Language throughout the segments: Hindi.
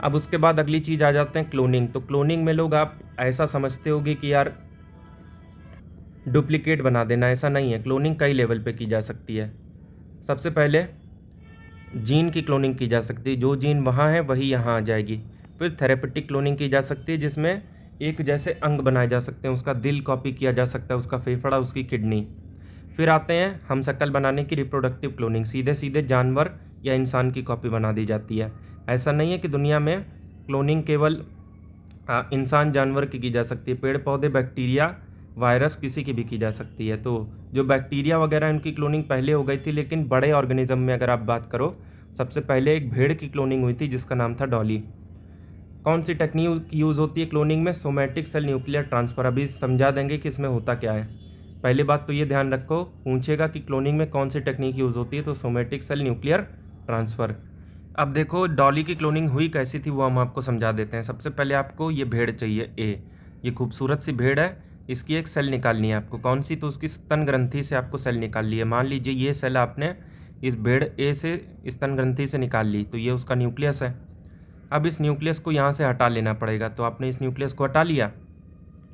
अब उसके बाद अगली चीज़ आ जाते हैं क्लोनिंग। तो क्लोनिंग में लोग आप ऐसा समझते होगे कि यार डुप्लीकेट बना देना, ऐसा नहीं है। क्लोनिंग कई लेवल पे की जा सकती है। सबसे पहले जीन की क्लोनिंग की जा सकती है, जो जीन वहाँ है वही यहाँ आ जाएगी। फिर थेरेपेटिक क्लोनिंग की जा सकती है, जिसमें एक जैसे अंग बनाए जा सकते हैं, उसका दिल कॉपी किया जा सकता है, उसका फेफड़ा, उसकी किडनी। फिर आते हैं हम शक्ल बनाने की रिप्रोडक्टिव क्लोनिंग, सीधे सीधे जानवर या इंसान की कॉपी बना दी जाती है। ऐसा नहीं है कि दुनिया में क्लोनिंग केवल इंसान जानवर की जा सकती है, पेड़ पौधे, बैक्टीरिया, वायरस, किसी की भी की जा सकती है। तो जो बैक्टीरिया वगैरह उनकी क्लोनिंग पहले हो गई थी, लेकिन बड़े ऑर्गेनिज्म में अगर आप बात करो, सबसे पहले एक भेड़ की क्लोनिंग हुई थी जिसका नाम था डॉली। कौन सी टेक्निक यूज़ होती है क्लोनिंग में? Somatic cell nuclear transfer. अभी समझा देंगे कि इसमें होता क्या है। पहली बात तो ये ध्यान रखो, पूछेगा कि क्लोनिंग में कौन सी टेक्निक यूज़ होती है, तो सोमैटिक सेल न्यूक्लियर ट्रांसफ़र। अब देखो डॉली की क्लोनिंग हुई कैसी थी वो हम आपको समझा देते हैं। सबसे पहले आपको ये भेड़ चाहिए ए, ये खूबसूरत सी भेड़ है, इसकी एक सेल निकालनी है आपको। कौन सी? तो उसकी स्तन ग्रंथि से आपको सेल निकाल ली है। मान लीजिए ये सेल आपने इस भेड़ ए से स्तन ग्रंथि से निकाल ली, तो ये उसका न्यूक्लियस है। अब इस न्यूक्लियस को यहाँ से हटा लेना पड़ेगा, तो आपने इस न्यूक्लियस को हटा लिया।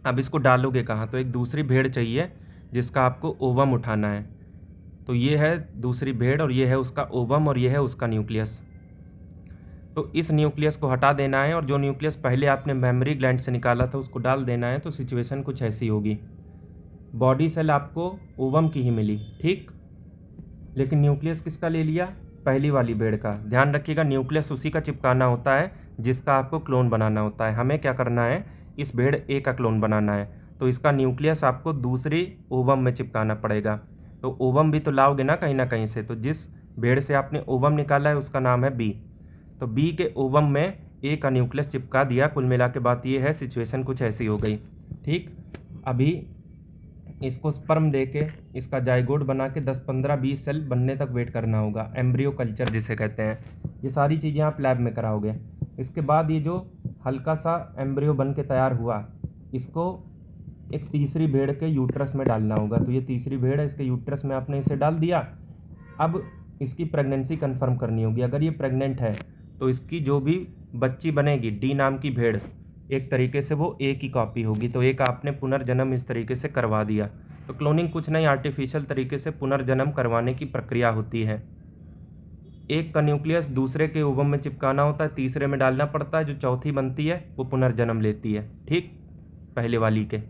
अब इसको डालोगे कहाँ? तो एक दूसरी भेड़ चाहिए जिसका आपको ओवम उठाना है। तो ये है दूसरी भेड़ और ये है उसका ओवम और ये है उसका न्यूक्लियस। तो इस न्यूक्लियस को हटा देना है और जो न्यूक्लियस पहले आपने मेमोरी ग्लैंड से निकाला था उसको डाल देना है। तो सिचुएशन कुछ ऐसी होगी, बॉडी सेल आपको ओवम की ही मिली, ठीक, लेकिन न्यूक्लियस किसका ले लिया? पहली वाली भेड़ का। ध्यान रखिएगा न्यूक्लियस उसी का चिपकाना होता है जिसका आपको क्लोन बनाना होता है। हमें क्या करना है? इस भेड़ ए का क्लोन बनाना है, तो इसका न्यूक्लियस आपको दूसरी ओवम में चिपकाना पड़ेगा। तो ओवम भी तो लाओगे ना कहीं से, तो जिस भेड़ से आपने ओवम निकाला है उसका नाम है बी। तो बी के ओवम में ए का न्यूक्लियस चिपका दिया। कुल मिला के बात ये है, सिचुएशन कुछ ऐसी हो गई, ठीक। अभी इसको स्पर्म दे के इसका जाइगोट बना के 10, 15, 20 सेल बनने तक वेट करना होगा, एम्ब्रियो कल्चर जिसे कहते हैं। ये सारी चीज़ें आप लैब में कराओगे। इसके बाद ये जो हल्का सा एम्ब्रियो बन के तैयार हुआ, इसको एक तीसरी भेड़ के यूट्रस में डालना होगा। तो ये तीसरी भेड़ है, इसके यूट्रस में आपने इसे डाल दिया। अब इसकी प्रेगनेंसी कंफर्म करनी होगी। अगर ये प्रेग्नेंट है तो इसकी जो भी बच्ची बनेगी, डी नाम की भेड़, एक तरीके से वो ए की कॉपी होगी। तो एक आपने पुनर्जन्म इस तरीके से करवा दिया। तो क्लोनिंग कुछ नहीं, आर्टिफिशियल तरीके से पुनर्जन्म करवाने की प्रक्रिया होती है। एक का न्यूक्लियस दूसरे के ओवम में चिपकाना होता है, तीसरे में डालना पड़ता है, जो चौथी बनती है वो पुनर्जन्म लेती है, ठीक, पहले वाली के।